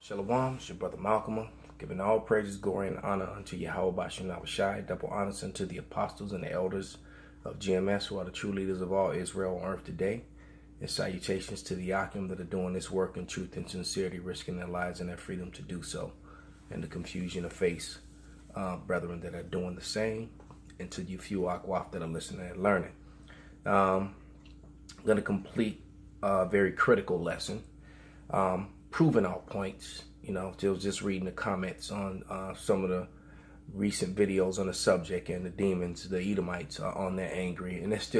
Shalom, it's your brother Malcolm, giving all praises, glory, and honor unto Yahweh Bashem Shai, double honors unto the apostles and the elders of GMS, who are the true leaders of all Israel on earth today, and salutations to the Akim that are doing this work in truth and sincerity, risking their lives and their freedom to do so, and the confusion of face, brethren that are doing the same, and to you few Akwaf that are listening and learning. I'm going to complete a very critical lesson. Proving our points, just reading the comments on some of the recent videos on the subject, and the demons, the Edomites, are on there angry, and it's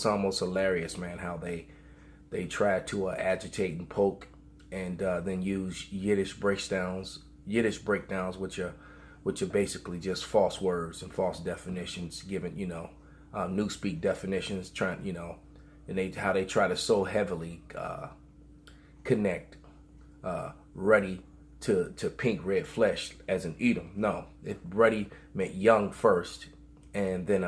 almost hilarious, man, how they try to agitate and poke, and then use Yiddish breakdowns, which are basically just false words and false definitions, given newspeak definitions, and how they try to so heavily connect ruddy to pink red flesh as an Edom. No, ruddy meant young first, and then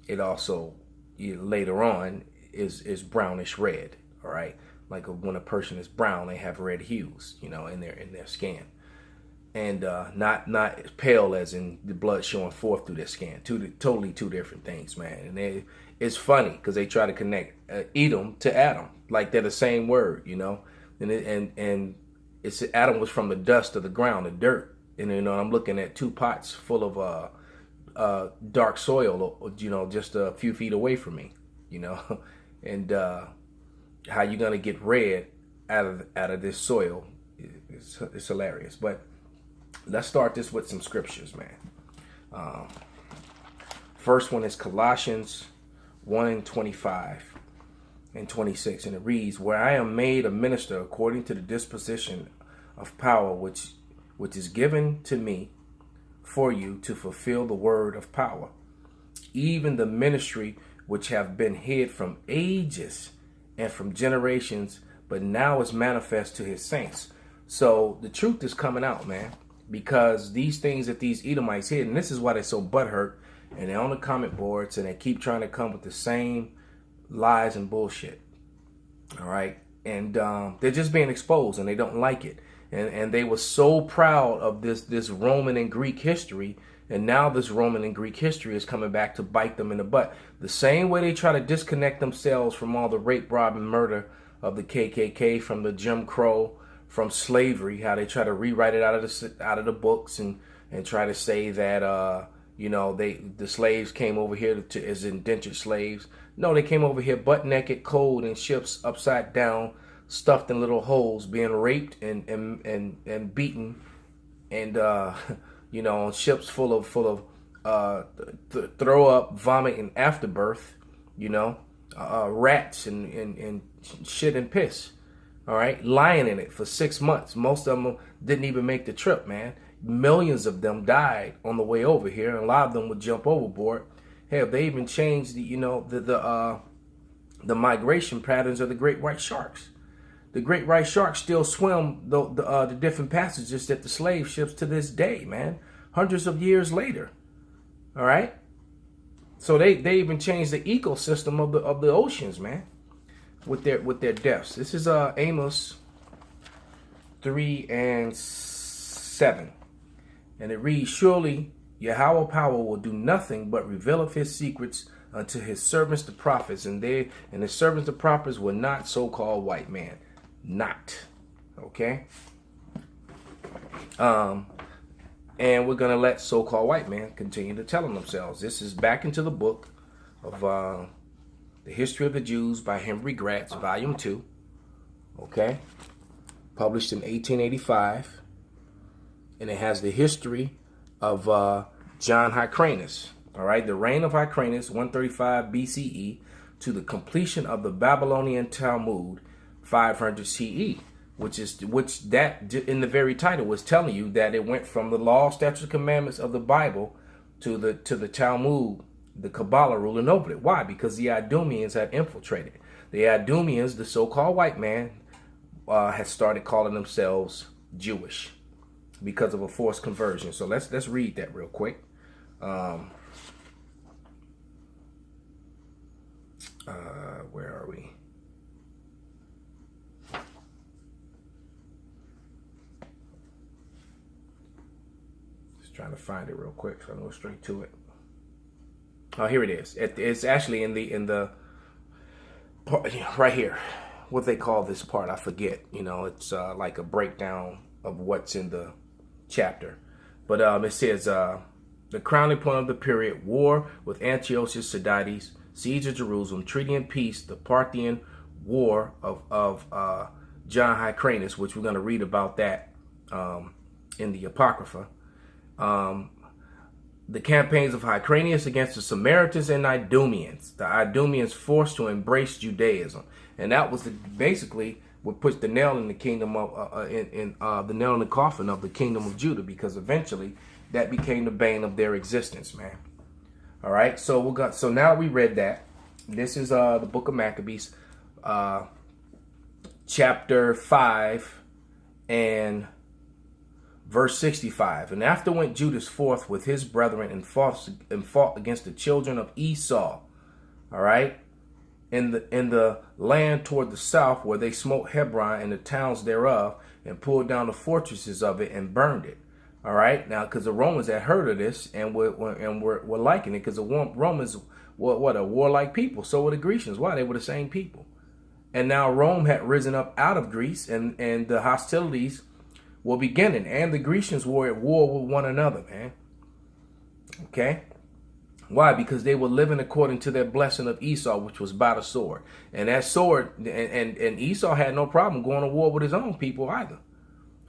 it also later on is brownish red. All right, like when a person is brown, they have red hues, in their skin, and not pale as in the blood showing forth through their skin. Totally two different things, man. And it's funny because they try to connect Edom to Adam, like they're the same word, and it's Adam was from the dust of the ground, the dirt, and I'm looking at two pots full of dark soil, just a few feet away from me, and how you gonna get red out of this soil? It's hilarious. But let's start this with some scriptures, man. First one is Colossians 1:25 and 26, and it reads, "Where I am made a minister according to the disposition of power which is given to me for you to fulfill the word of power, even the ministry which have been hid from ages and from generations, but now is manifest to his saints." So the truth is coming out, man, because these things that these Edomites hid, and this is why they're so butthurt, and they're on the comment boards, and they keep trying to come with the same lies and bullshit. All right, and they're just being exposed, and they don't like it. And they were so proud of this Roman and Greek history, and now this Roman and Greek history is coming back to bite them in the butt. The same way they try to disconnect themselves from all the rape, rob, and murder of the KKK, from the Jim Crow, from slavery, how they try to rewrite it out of the books and try to say that the slaves came over here as indentured slaves. No, they came over here butt naked, cold, in ships upside down, stuffed in little holes, being raped and beaten, and on ships full of throw up, vomit, and afterbirth, rats and shit and piss. All right, lying in it for 6 months. Most of them didn't even make the trip, man. Millions of them died on the way over here, and a lot of them would jump overboard. Hell, they even changed the migration patterns of the great white sharks. The great white sharks still swim the different passages that the slave ships to this day, man. Hundreds of years later. All right, so they even changed the ecosystem of the oceans, man, with their deaths. This is Amos 3:7. And it reads, "Surely Yahweh power will do nothing but revealeth his secrets unto his servants the prophets, and the servants the prophets were not so-called white man." Not. Okay? And we're gonna let so-called white man continue to tell them themselves. This is back into the book of The History of the Jews by Henry Gratz, Volume 2. Okay? Published in 1885. And it has the history of John Hyrcanus. All right, the reign of Hyrcanus, 135 BCE, to the completion of the Babylonian Talmud, 500 CE, which that in the very title was telling you that it went from the law, statutes, commandments of the Bible to the Talmud, the Kabbalah ruling over it. Why? Because the Idumeans had infiltrated. The Idumeans, the so-called white man, had started calling themselves Jewish, because of a forced conversion. So let's read that real quick. Where are we? Just trying to find it real quick so I go straight to it. Oh, here it is. It's actually in the part, right here. What they call this part, I forget. It's like a breakdown of what's in the chapter. But it says, the crowning point of the period, war with Antiochus Sidites, siege of Jerusalem, treaty and peace, the Parthian war of John Hyrcanus, which we're going to read about that in the Apocrypha. The campaigns of Hyrcanus against the Samaritans and Idumeans. The Idumeans forced to embrace Judaism. And that was basically what puts the nail in the kingdom of the nail in the coffin of the kingdom of Judah, because eventually that became the bane of their existence, man. All right, so now we read that. This is the book of Maccabees, chapter 5 and verse 65. And after went Judas forth with his brethren and fought against the children of Esau. All right. In the land toward the south, where they smote Hebron and the towns thereof, and pulled down the fortresses of it and burned it. All right, now because the Romans had heard of this and were liking it, because the Romans were a warlike people. So were the Grecians. Why? They were the same people. And now Rome had risen up out of Greece, and the hostilities were beginning, and the Grecians were at war with one another, man. Okay. Why? Because they were living according to their blessing of Esau, which was by the sword. And that sword, and Esau had no problem going to war with his own people either.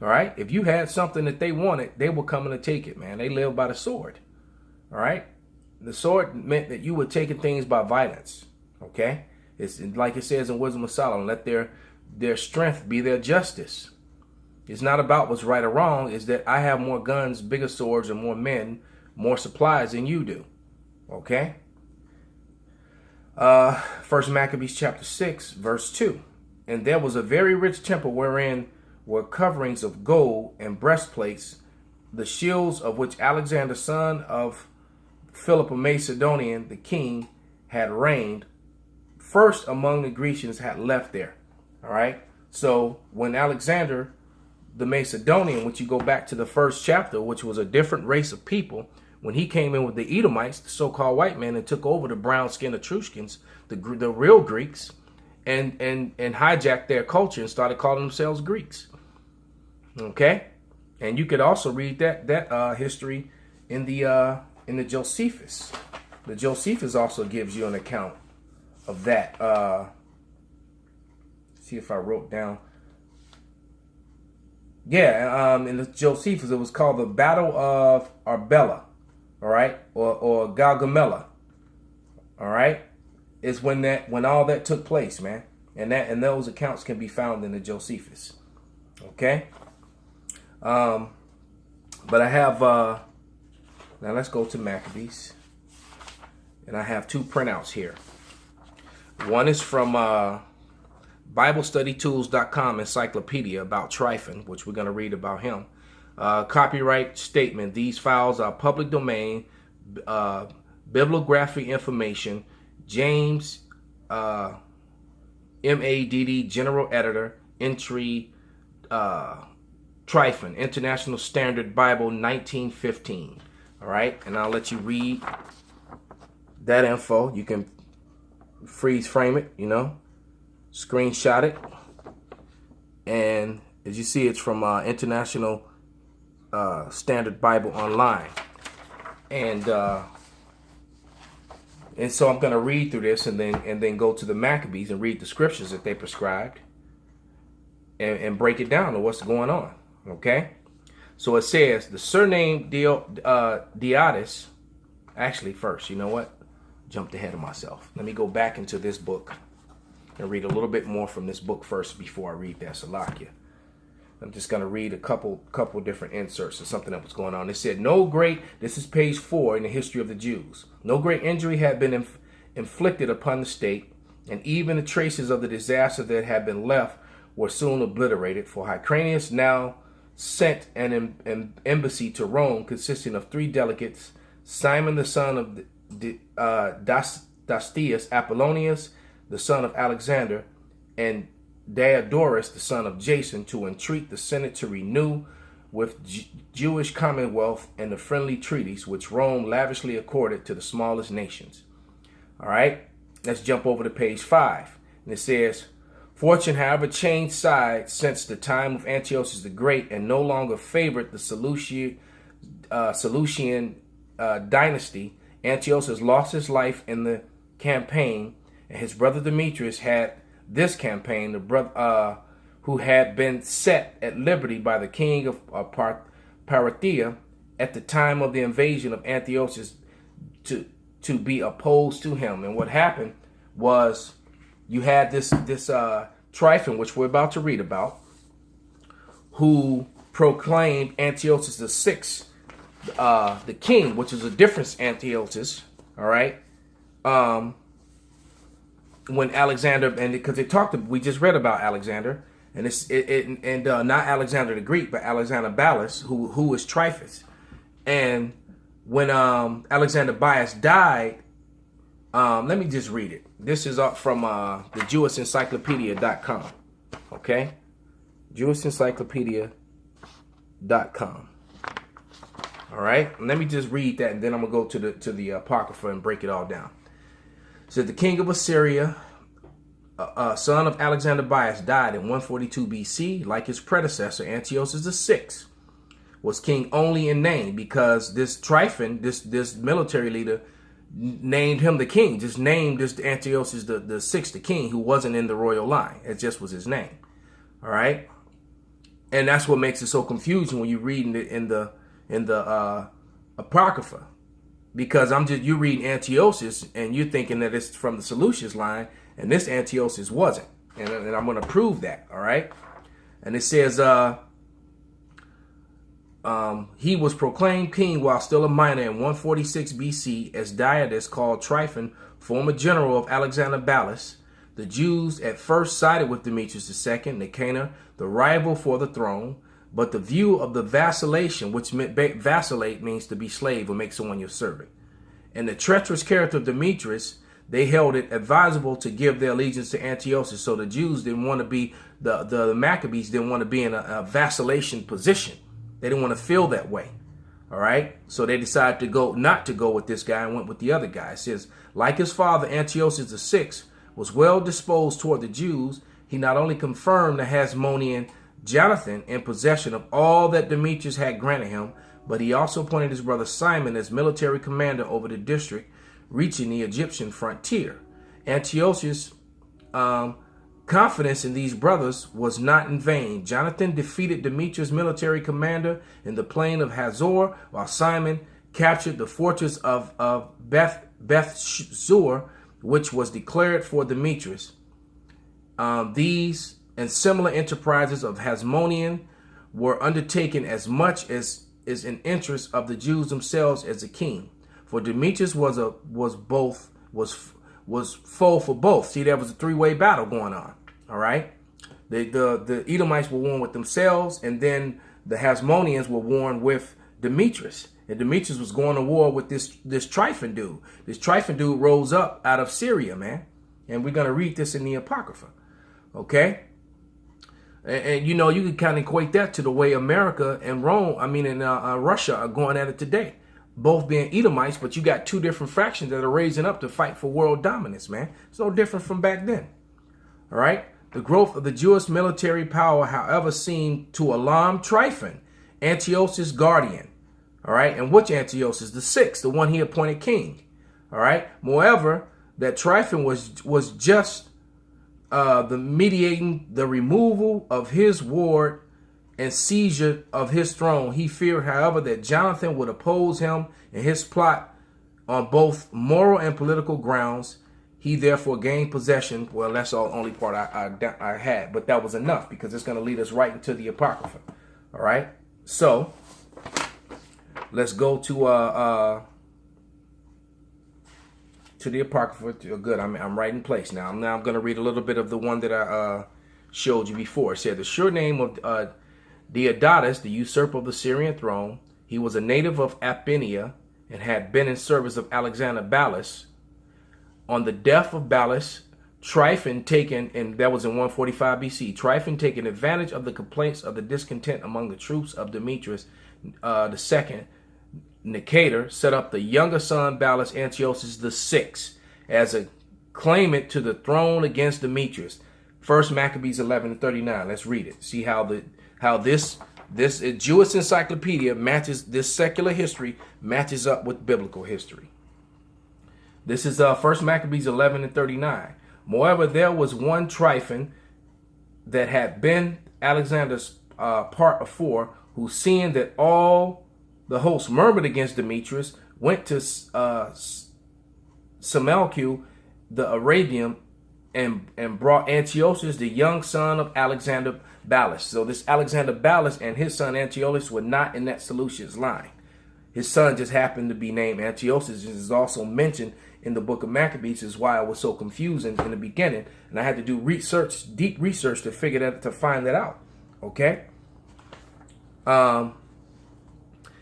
All right? If you had something that they wanted, they were coming to take it, man. They lived by the sword. All right? The sword meant that you were taking things by violence. Okay? It's like it says in Wisdom of Solomon, let their strength be their justice. It's not about what's right or wrong. It's that I have more guns, bigger swords, and more men, more supplies than you do. Okay. First Maccabees chapter 6, verse 2. And there was a very rich temple wherein were coverings of gold and breastplates, the shields of which Alexander, son of Philip of Macedonian, the king, had reigned first among the Grecians, had left there. All right. So when Alexander, the Macedonian, which you go back to the first chapter, which was a different race of people, when he came in with the Edomites, the so-called white men, and took over the brown-skinned Etruscans, the real Greeks, and hijacked their culture and started calling themselves Greeks. Okay, and you could also read that history in the Josephus. The Josephus also gives you an account of that. See if I wrote down. Yeah, in the Josephus, it was called the Battle of Arbela. All right, or Gaugamela. All right, it's when all that took place, man, and those accounts can be found in the Josephus. Okay, but I have now let's go to Maccabees, and I have two printouts here. One is from BibleStudyTools.com encyclopedia about Tryphon, which we're going to read about him. Copyright statement. These files are public domain. Bibliography information. James MADD, General Editor. Entry Tryphon, International Standard Bible, 1915. All right, and I'll let you read that info. You can freeze frame it, screenshot it, and as you see, it's from International Standard Bible Online, and so I'm going to read through this and then go to the Maccabees and read the scriptures that they prescribed and break it down to what's going on. Okay, so it says the surname Diotis. Actually, first, you know what? Jumped ahead of myself. Let me go back into this book and read a little bit more from this book first before I read that Salakia. I'm just going to read a couple different inserts of something that was going on. It said, this is page 4 in the history of the Jews. No great injury had been inflicted upon the state, and even the traces of the disaster that had been left were soon obliterated. For Hyrcanus now sent an embassy to Rome consisting of 3 delegates, Simon the son of Dastius, Apollonius the son of Alexander, and Diodorus the son of Jason, to entreat the Senate to renew with Jewish commonwealth and the friendly treaties which Rome lavishly accorded to the smallest nations. All right, let's jump over to page 5. And it says, fortune, however, changed sides since the time of Antiochus the Great and no longer favored the Seleucian dynasty. Antiochus lost his life in the campaign, and his brother Demetrius had this campaign, the brother who had been set at liberty by the king of Parthia at the time of the invasion of Antiochus to be opposed to him. And what happened was you had this Tryphon, which we're about to read about, who proclaimed Antiochus the sixth, the king, which is a different Antiochus. All right. When Alexander, and because we just read about Alexander, and not Alexander the Greek, but Alexander Balus, who was Tryphon. And when Alexander Bias died, let me just read it. This is up from the JewishEncyclopedia.com. Okay, JewishEncyclopedia.com. All right, let me just read that, and then I'm gonna go to the Apocrypha and break it all down. It says the king of Assyria, son of Alexander Bias, died in 142 BC. Like his predecessor, Antiochus VI was king only in name, because this Tryphon, this military leader, named him the king. Just named this Antiochus the sixth, the king, who wasn't in the royal line. It just was his name. All right, and that's what makes it so confusing when you read it in the Apocrypha, because you read Antiochus and you're thinking that it's from the Seleucus line, and this Antiochus wasn't, and I'm going to prove that. All right, and it says he was proclaimed king while still a minor in 146 BC as Diades, called Tryphon, former general of Alexander Balus. The Jews at first sided with Demetrius II, Nicanor, the rival for the throne, but the view of the vacillation, which vacillate means to be slave or make someone your servant, and the treacherous character of Demetrius, they held it advisable to give their allegiance to Antiochus. So the Jews didn't want to be, the Maccabees didn't want to be in a vacillation position. They didn't want to feel that way. All right. So they decided not to go with this guy and went with the other guy. It says, like his father, Antiochus VI was well disposed toward the Jews. He not only confirmed the Hasmonean Jonathan in possession of all that Demetrius had granted him, but he also appointed his brother Simon as military commander over the district reaching the Egyptian frontier. Antiochus' confidence in these brothers was not in vain. Jonathan defeated Demetrius' military commander in the plain of Hazor, while Simon captured the fortress of Beth-zur, which was declared for Demetrius. These and similar enterprises of Hasmonean were undertaken as much as is in interest of the Jews themselves as a king. For Demetrius was foe for both. See, there was a three-way battle going on. All right, the Edomites were warring with themselves, and then the Hasmoneans were warring with Demetrius. And Demetrius was going to war with this Tryphon dude. This Tryphon dude rose up out of Syria, man. And we're going to read this in the Apocrypha. Okay? And you know, you can kind of equate that to the way America and Russia are going at it today. Both being Edomites, but you got two different factions that are raising up to fight for world dominance, man. It's no different from back then. All right? The growth of the Jewish military power, however, seemed to alarm Tryphon, Antiochus' guardian. All right? And which Antiochus? The sixth, the one he appointed king. All right? Moreover, that Tryphon was just the mediating the removal of his ward and seizure of his throne. He feared, however, that Jonathan would oppose him in his plot on both moral and political grounds. He therefore gained possession. Well, that's the only part I had, but that was enough because it's going to lead us right into the Apocrypha. All right, so let's go to the Apocrypha. Good, I'm right in place now. I'm going to read a little bit of the one that I showed you before. It said, the sure name of Deodatus, the usurper of the Syrian throne. He was a native of Abyssinia and had been in service of Alexander Balus. On the death of Balus, Tryphon taken, and that was in 145 BC, Tryphon taking advantage of the complaints of the discontent among the troops of Demetrius the second, Nicator set up the younger son Ballas Antiochus the sixth as a claimant to the throne against Demetrius. First Maccabees 11:39. Let's read it. See how this Jewish encyclopedia matches, this secular history matches up with biblical history. This is First Maccabees 11:39. Moreover, there was one Tryphon that had been Alexander's part afore, who seeing that all the host murmured against Demetrius, went to Samalcu the Arabian and brought Antiochus, the young son of Alexander Ballas. So this Alexander Ballas and his son Antiochus were not in that Seleucus line. His son just happened to be named Antiochus. This is also mentioned in the book of Maccabees, is why I was so confusing in the beginning, and I had to do research, deep research, to figure that, to find that out. Okay.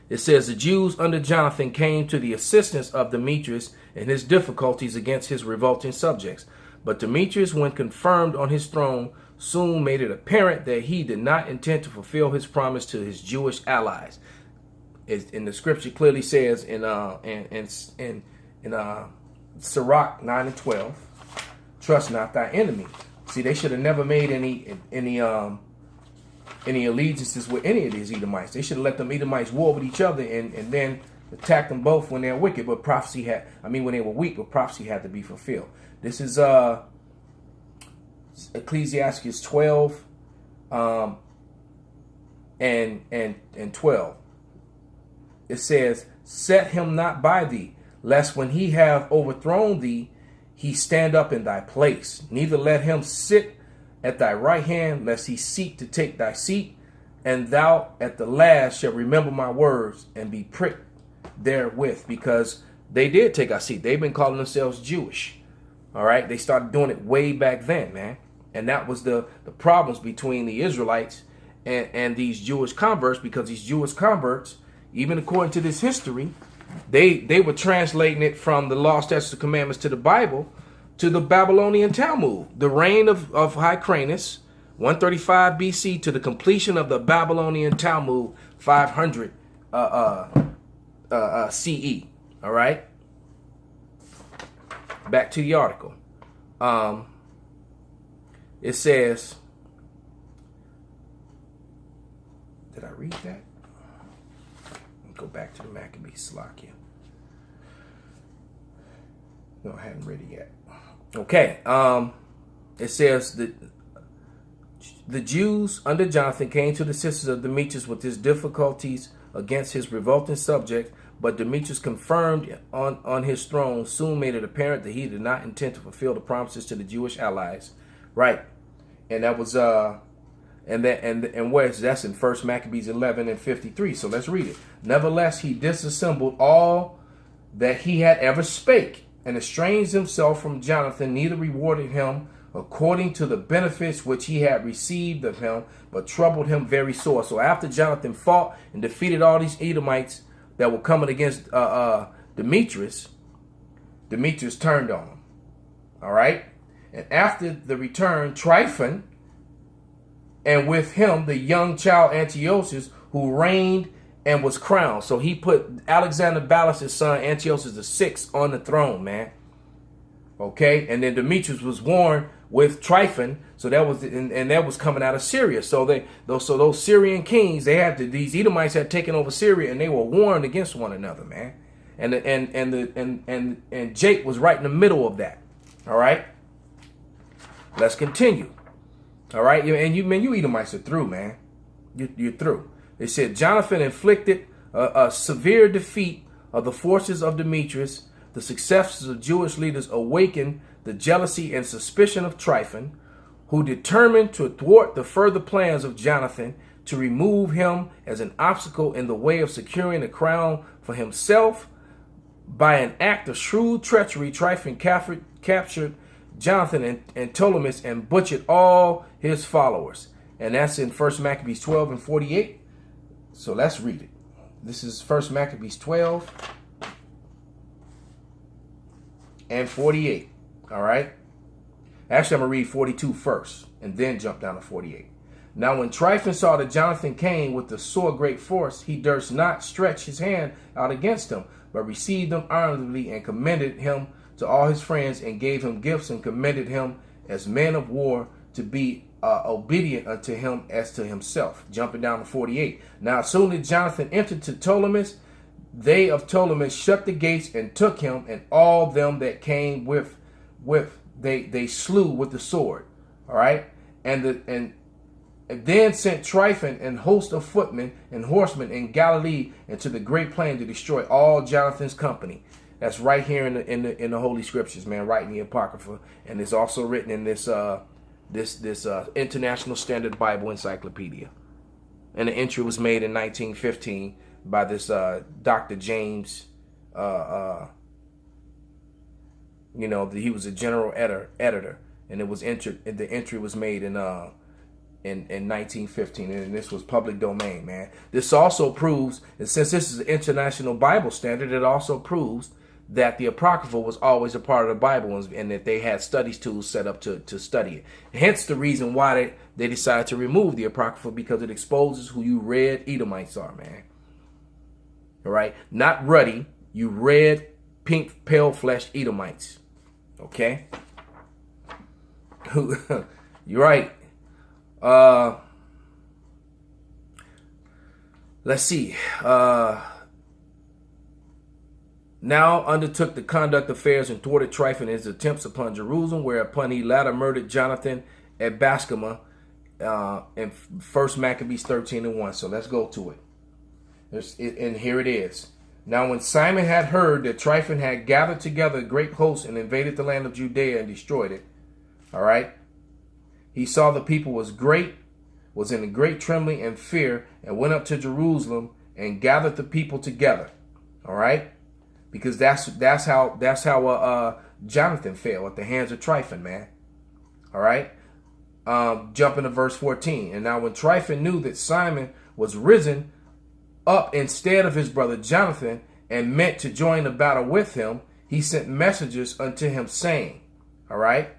It says the Jews under Jonathan came to the assistance of Demetrius in his difficulties against his revolting subjects. But Demetrius, when confirmed on his throne, soon made it apparent that he did not intend to fulfill his promise to his Jewish allies. In the scripture clearly says in Sirach 9:12, trust not thy enemy. See, they should have never made any allegiances with any of these Edomites. They should have let them Edomites war with each other and then attack them both when they're wicked, but prophecy had, when they were weak, but prophecy had to be fulfilled. This is Ecclesiastes 12 and 12. It says, set him not by thee, lest when he have overthrown thee, he stand up in thy place. Neither let him sit at thy right hand, lest he seek to take thy seat. And thou at the last shalt remember my words and be pricked therewith. Because they did take our seat. They've been calling themselves Jewish. All right. They started doing it way back then, man. And that was the problems between the Israelites and these Jewish converts, because these Jewish converts, even according to this history, they were translating it from the law, statutes, and commandments to the Bible, to the Babylonian Talmud. The reign of Hyrcanus, 135 BC, to the completion of the Babylonian Talmud, 500 CE. All right. Back to the article. It says, did I read that? Go back to the Maccabees, Slakia. No, I haven't read it yet. Okay. It says that the Jews under Jonathan came to the assistance of Demetrius with his difficulties against his revolting subjects, but Demetrius, confirmed on his throne, soon made it apparent that he did not intend to fulfill the promises to the Jewish allies. Right. And that was and where's that's in First Maccabees 11:53. So let's read it. Nevertheless, he disassembled all that he had ever spake, and estranged himself from Jonathan, neither rewarded him according to the benefits which he had received of him, but troubled him very sore. So after Jonathan fought and defeated all these Edomites that were coming against Demetrius turned on him. All right. And after the return, Tryphon, and with him the young child Antiochus, who reigned and was crowned. So he put Alexander Ballas' son Antiochus the sixth on the throne, man. Okay, and then Demetrius was warned with Tryphon. So that was and that was coming out of Syria. So those Syrian kings, these Edomites had taken over Syria, and they were warned against one another, man. And Jake was right in the middle of that. All right. Let's continue. All right, and you Edomites are through, man. You're through. They said Jonathan inflicted a severe defeat of the forces of Demetrius. The successes of Jewish leaders awakened the jealousy and suspicion of Tryphon, who determined to thwart the further plans of Jonathan to remove him as an obstacle in the way of securing the crown for himself. By an act of shrewd treachery, Tryphon captured Jonathan and Ptolemus and butchered all his followers. And that's in First Maccabees 12:48. So let's read it. This is First Maccabees 12:48. All right. Actually, I'm going to read 42 first and then jump down to 48. Now, when Tryphon saw that Jonathan came with the sore great force, he durst not stretch his hand out against him, but received him honorably and commended him to all his friends and gave him gifts and commended him as men of war to be obedient unto him as to himself. Jumping down to 48. Now, as soon as Jonathan entered to Ptolemais, they of Ptolemais shut the gates and took him, and all them that came with they slew with the sword. All right, and then sent Tryphon and host of footmen and horsemen in Galilee into the great plain to destroy all Jonathan's company. That's right here in the Holy Scriptures, man, right in the Apocrypha, and it's also written in this International Standard Bible Encyclopedia. And the entry was made in 1915 by this Dr. James. He was a general editor, and it was entered. The entry was made in 1915, and this was public domain, man. This also proves, and since this is an international Bible standard, it also proves that the Apocrypha was always a part of the Bible, and that they had studies tools set up to study it. Hence the reason why they decided to remove the Apocrypha, because it exposes who you red Edomites are, man. All right? Not ruddy, you red, pink, pale-fleshed Edomites. Okay? You're right. Let's see. Now undertook the conduct affairs and thwarted Tryphon in his attempts upon Jerusalem, whereupon he latter murdered Jonathan at Bascama in 1 Maccabees 13:1. So let's go to it. And here it is. Now when Simon had heard that Tryphon had gathered together a great host and invaded the land of Judea and destroyed it, all right, he saw the people was in a great trembling and fear, and went up to Jerusalem and gathered the people together, all right, because that's how Jonathan fell at the hands of Tryphon, man. All right, jumping to verse 14. And now when Tryphon knew that Simon was risen up instead of his brother Jonathan, and meant to join the battle with him, he sent messengers unto him, saying, all right,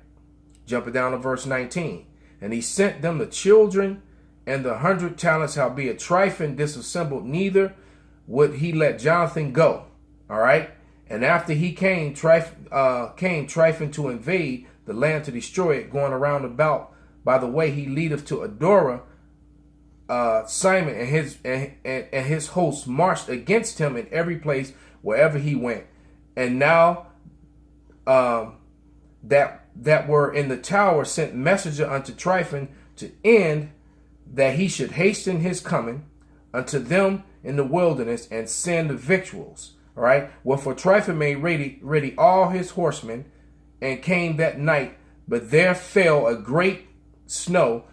jumping down to verse 19. And he sent them the children and the 100 talents, howbeit Tryphon disassembled, neither would he let Jonathan go. All right. And after he came Tryphon to invade the land to destroy it, going around about by the way he leadeth to Adora, Simon and his hosts marched against him in every place wherever he went. And now that were in the tower sent messenger unto Tryphon to end that he should hasten his coming unto them in the wilderness and send victuals. All right. Wherefore Tryphon made ready all his horsemen and came that night, but there fell a great snow,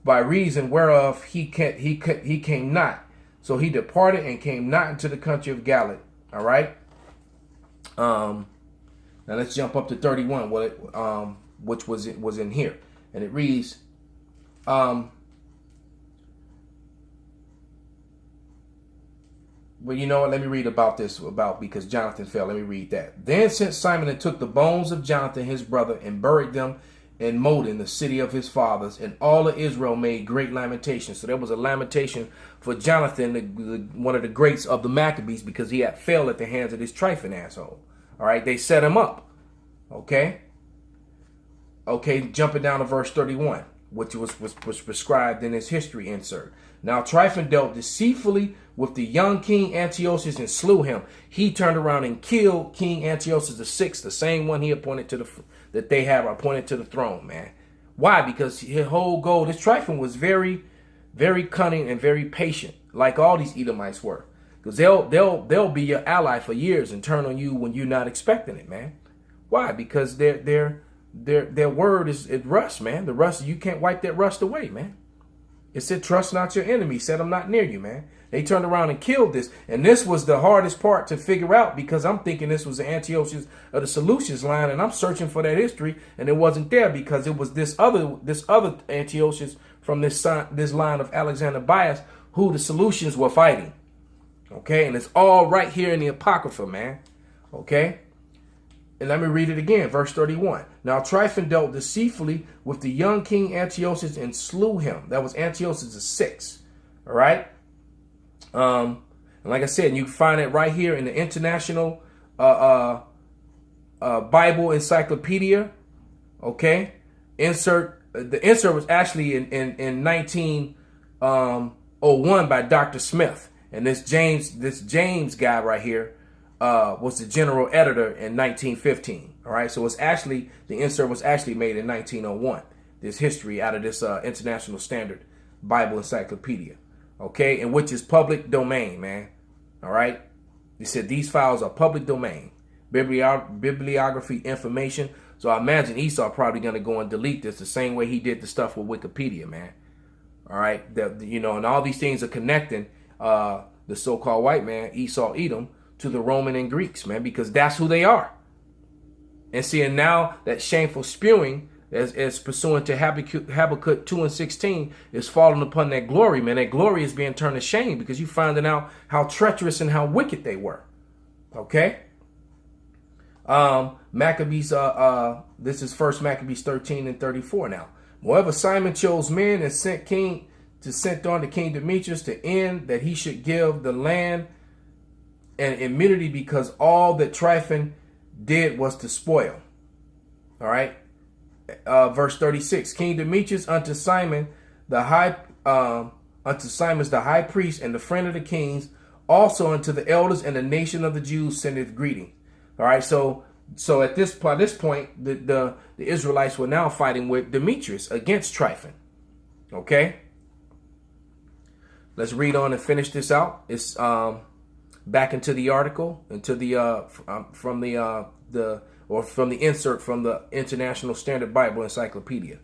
by reason whereof he came not. So he departed and came not into the country of Galilee. All right. Now let's jump up to 31, which was in here, and it reads, well, you know what? Let me read because Jonathan fell. Let me read that. Then sent Simon and took the bones of Jonathan his brother and buried them in Modin, the city of his fathers, and all of Israel made great lamentation. So there was a lamentation for Jonathan, one of the greats of the Maccabees, because he had fell at the hands of this Tryphon asshole. All right, they set him up. Okay, jumping down to verse 31, which was prescribed in his history insert. Now Tryphon dealt deceitfully with the young King Antiochus and slew him. He turned around and killed King Antiochus VI, the same one he appointed that they have appointed to the throne, man. Why? Because his whole goal, this Tryphon was very, very cunning and very patient, like all these Edomites were. Because they'll be your ally for years and turn on you when you're not expecting it, man. Why? Because their word is rust, man. The rust, you can't wipe that rust away, man. It said, trust not your enemy. Said, I'm not near you, man. They turned around and killed this. And this was the hardest part to figure out, because I'm thinking this was the Antiochus of the Seleucids line, and I'm searching for that history, and it wasn't there, because it was this other Antiochus from this line of Alexander Bias who the Seleucids were fighting. Okay, and it's all right here in the Apocrypha, man. Okay. And let me read it again, verse 31. Now Tryphon dealt deceitfully with the young king Antiochus and slew him. That was Antiochus VI. All right. And like I said, you can find it right here in the International Bible Encyclopedia. Okay. The insert was actually in 1901 by Dr. Smith. And this James guy right here was the general editor in 1915. All right, so it's actually, the insert was actually made in 1901. This history out of this International Standard Bible Encyclopedia. Okay, and which is public domain, man. All right, he said these files are public domain, bibliography information. So I imagine Esau probably going to go and delete this the same way he did the stuff with Wikipedia, man. All right, and all these things are connecting the so-called white man, Esau, Edom, to the Roman and Greeks, man, because that's who they are. And seeing now that shameful spewing, as pursuant to Habakkuk 2:16, is falling upon that glory, man. That glory is being turned to shame because you're finding out how treacherous and how wicked they were. Okay. Maccabees, this is 1 Maccabees 13:34 now. Moreover, Simon chose men and sent on to King Demetrius to end that he should give the land and immunity, because all that Tryphon did was to spoil. All right. Verse 36. King Demetrius unto Simon's the high priest and the friend of the kings, also unto the elders and the nation of the Jews sendeth greeting. All right. So at this point, the Israelites were now fighting with Demetrius against Tryphon. Okay. Let's read on and finish this out. It's back into the article, into the from the insert from the International Standard Bible Encyclopedia.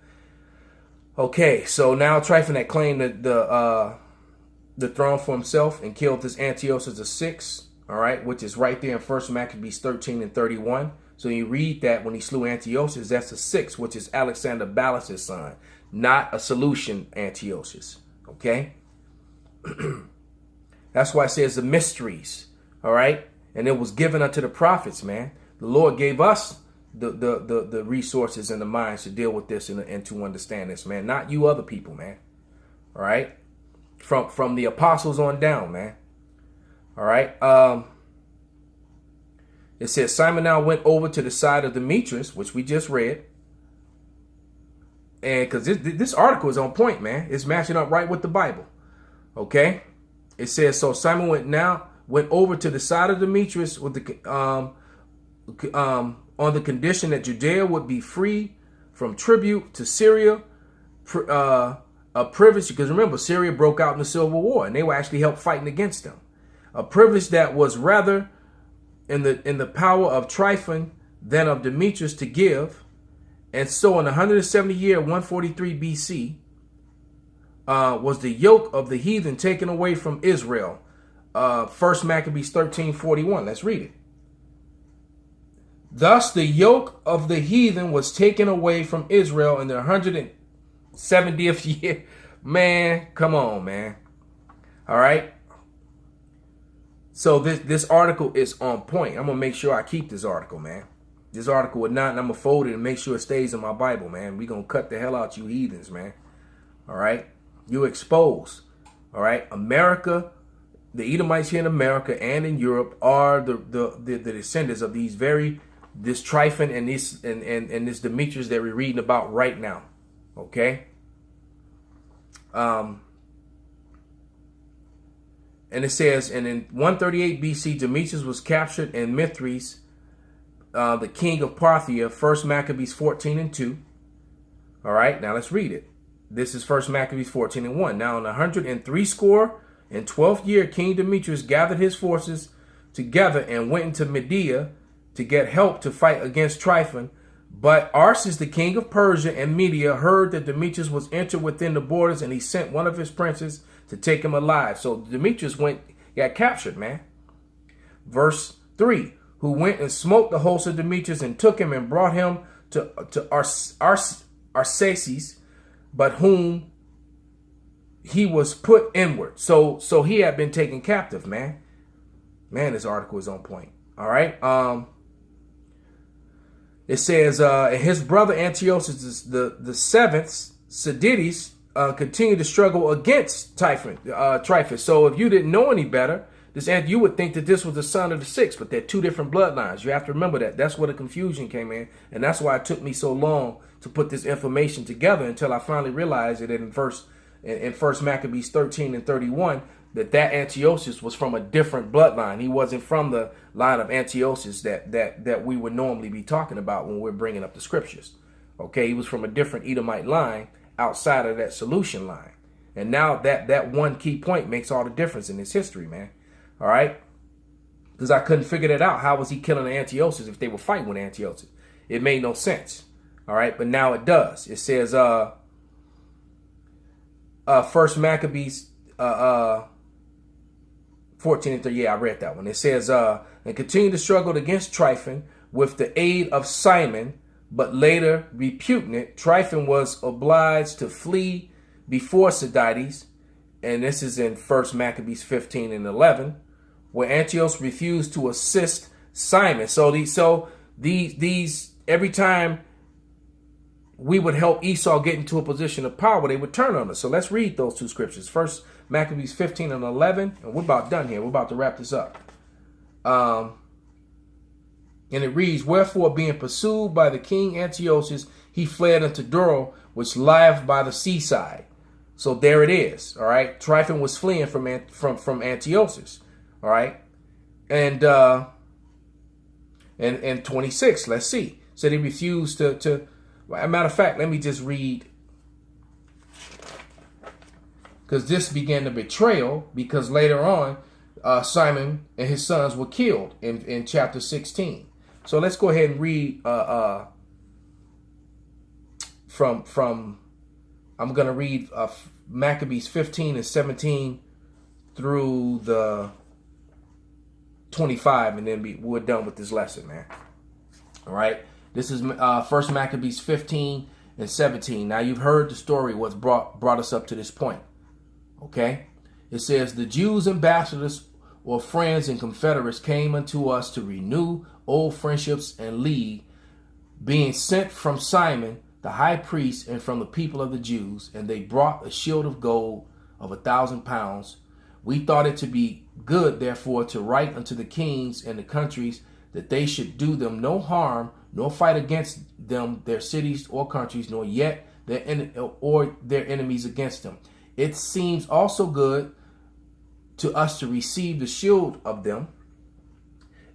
Okay, so now Tryphon had claimed the throne for himself and killed this Antiochus VI. All right, which is right there in 1 Maccabees 13:31. So you read that when he slew Antiochus, that's a 6, which is Alexander Balas's son, not a Seleucian Antiochus. Okay. That's why it says the mysteries. All right. And it was given unto the prophets, man. The Lord gave us the resources and the minds to deal with this and to understand this, man. Not you other people, man. All right. From the apostles on down, man. All right. It says Simon now went over to the side of Demetrius, which we just read. And because this article is on point, man. It's matching up right with the Bible. Okay. It says, so Simon went over to the side of Demetrius with the on the condition that Judea would be free from tribute to Syria, a privilege, because remember, Syria broke out in the Civil War and they were actually helped fighting against them. A privilege that was rather in the power of Tryphon than of Demetrius to give. And so in the 170 year, 143 BC, was the yoke of the heathen taken away from Israel. 1 Maccabees 13:41. Let's read it. Thus the yoke of the heathen was taken away from Israel in the 170th year. Man, come on, man. All right. So this article is on point. I'm going to make sure I keep this article, man. This article would not, and I'm going to fold it and make sure it stays in my Bible, man. We're going to cut the hell out you heathens, man. All right. You exposed. All right. America, the Edomites here in America and in Europe are the descendants of this Tryphon and this Demetrius that we're reading about right now. Okay. And it says, and in 138 BC, Demetrius was captured in Mithras, the king of Parthia, 1 Maccabees 14:2. All right, now let's read it. This is 1 Maccabees 14:1. Now in 112th year, King Demetrius gathered his forces together and went into Media to get help to fight against Tryphon. But Arsus, the king of Persia and Media, heard that Demetrius was entered within the borders, and he sent one of his princes to take him alive. So Demetrius got captured, man. Verse 3, who went and smote the host of Demetrius and took him and brought him to Arsaces, but whom he was put inward. So he had been taken captive, man. Man, this article is on point. All right. It says, his brother Antiochus the seventh, Sidonius, continued to struggle against Tryphon. So if you didn't know any better, you would think that this was the son of the sixth, but they're two different bloodlines. You have to remember that. That's where the confusion came in, and that's why it took me so long to put this information together until I finally realized that in First Maccabees 13 and 31, that Antiochus was from a different bloodline. He wasn't from the line of Antiochus that we would normally be talking about when we're bringing up the scriptures. Okay, he was from a different Edomite line outside of that solution line. And now that one key point makes all the difference in his history, man. All right? Because I couldn't figure that out. How was he killing the Antiochus if they were fighting with Antiochus? It made no sense. All right, but now it does. It says First Maccabees 14 and 3. Yeah, I read that one. It says, and continued to struggle against Tryphon with the aid of Simon, but later repugnant. Tryphon was obliged to flee before Sidonius, and this is in First Maccabees 15 and 11, where Antiochus refused to assist Simon. So these every time we would help Esau get into a position of power, they would turn on us. So let's read those two scriptures. First Maccabees 15 and 11, and we're about done here. We're about to wrap this up. And it reads, wherefore being pursued by the king Antiochus, he fled unto Duro, which lieth by the seaside. So there it is. All right. Tryphon was fleeing from Antiochus. All right. And 26, let's see. So he refused to as a matter of fact, let me just read, because this began the betrayal, because later on, Simon and his sons were killed in chapter 16. So let's go ahead and read from I'm going to read Maccabees 15 and 17 through the 25, and then we're done with this lesson, man. All right. This is First Maccabees 15 and 17. Now you've heard the story, what's brought us up to this point. Okay. It says, the Jews' ambassadors or friends and confederates came unto us to renew old friendships and league, being sent from Simon, the high priest, and from the people of the Jews. And they brought a shield of gold of 1,000 pounds. We thought it to be good, therefore, to write unto the kings and the countries that they should do them no harm, nor fight against them, their cities or countries, nor yet their enemies against them. It seems also good to us to receive the shield of them,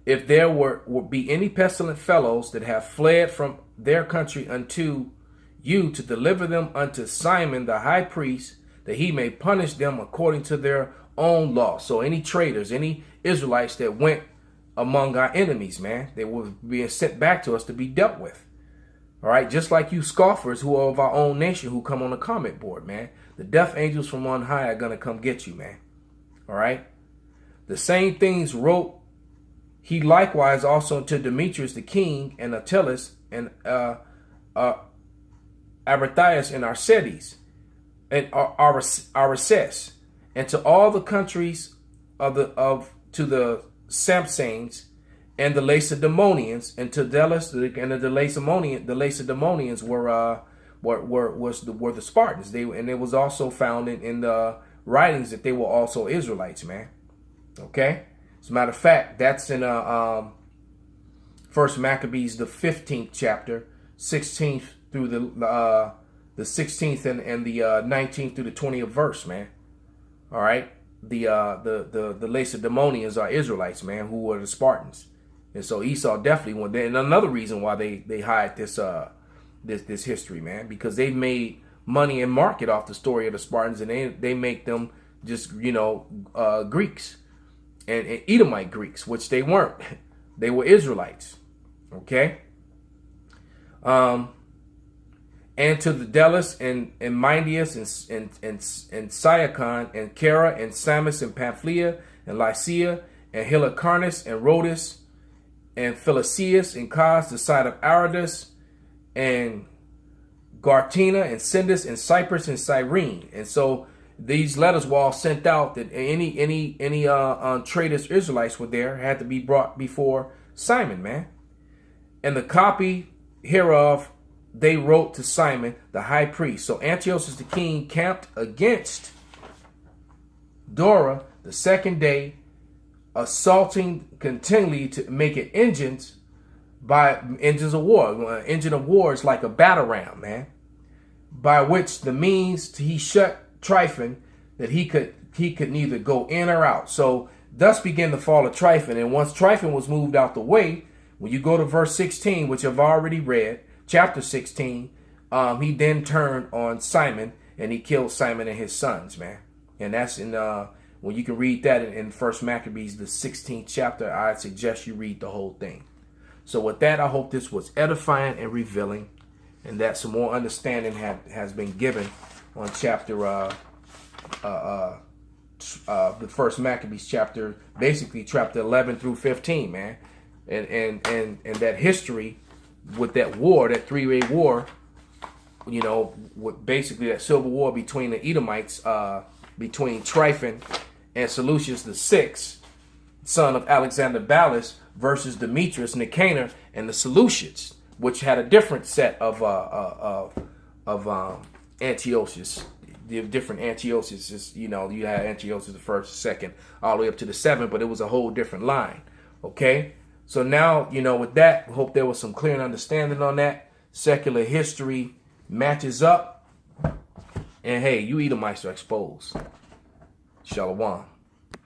if there would be any pestilent fellows that have fled from their country unto you, to deliver them unto Simon the high priest, that he may punish them according to their own law. So any traitors, any Israelites that went among our enemies, man, they were being sent back to us to be dealt with. All right, just like you scoffers who are of our own nation who come on the comment board, man. The death angels from on high are going to come get you, man. All right. The same things wrote he likewise also to Demetrius the king, and Attalus, and Arathias, and Arcedes, and Araces, and to all the countries to the Samsanes and the Lacedaemonians, and to Delos, and the Lacedaemonians were the Spartans. And it was also found in the writings that they were also Israelites, man. Okay, as a matter of fact, that's in First Maccabees the 15th chapter, 16th through the 16th and the 19th through the 20th verse, man. All right. The Lacedaemonians are Israelites, man, who were the Spartans. And so Esau definitely went there. And another reason why they hide this history, man, because they made money and market off the story of the Spartans, and they make them just, Greeks and Edomite Greeks, which they weren't. They were Israelites. Okay. And to the Delos and Myndius and Syacon and Kara and Samus and Pamphylia and Lycia and Helicarnus and Rhodus and Philisius and Cos, the side of Aradus, and Gartina and Sindus and Cyprus and Cyrene. And so these letters were all sent out that any traitors Israelites were there had to be brought before Simon, man. And the copy hereof they wrote to Simon the high priest. So Antiochus the king camped against Dora the second day, assaulting continually to make it engines of war. Engine of war is like a battle ram, man. By which the means he shut Tryphon, that he could neither go in or out. So thus began the fall of Tryphon. And once Tryphon was moved out the way, when you go to verse 16, which I've already read, chapter 16, he then turned on Simon and he killed Simon and his sons, man. And that's in when you can read that in 1 Maccabees, the 16th chapter. I suggest you read the whole thing. So with that, I hope this was edifying and revealing, and that some more understanding has been given on chapter the 1 Maccabees chapter, basically chapter 11 through 15, man. And that history with that war, that three-way war, you know, with basically that civil war between the Edomites, between Tryphon and Seleucus VI, son of Alexander Ballas, versus Demetrius, Nicanor, and the Seleucids, which had a different set of Antiochus. The different Antiochus, you know, you had Antiochus the first, the second, all the way up to the seventh, but it was a whole different line. Okay, so now, you know, with that, I hope there was some clear understanding on that. Secular history matches up, and hey, you Edomites are exposed. Shalom.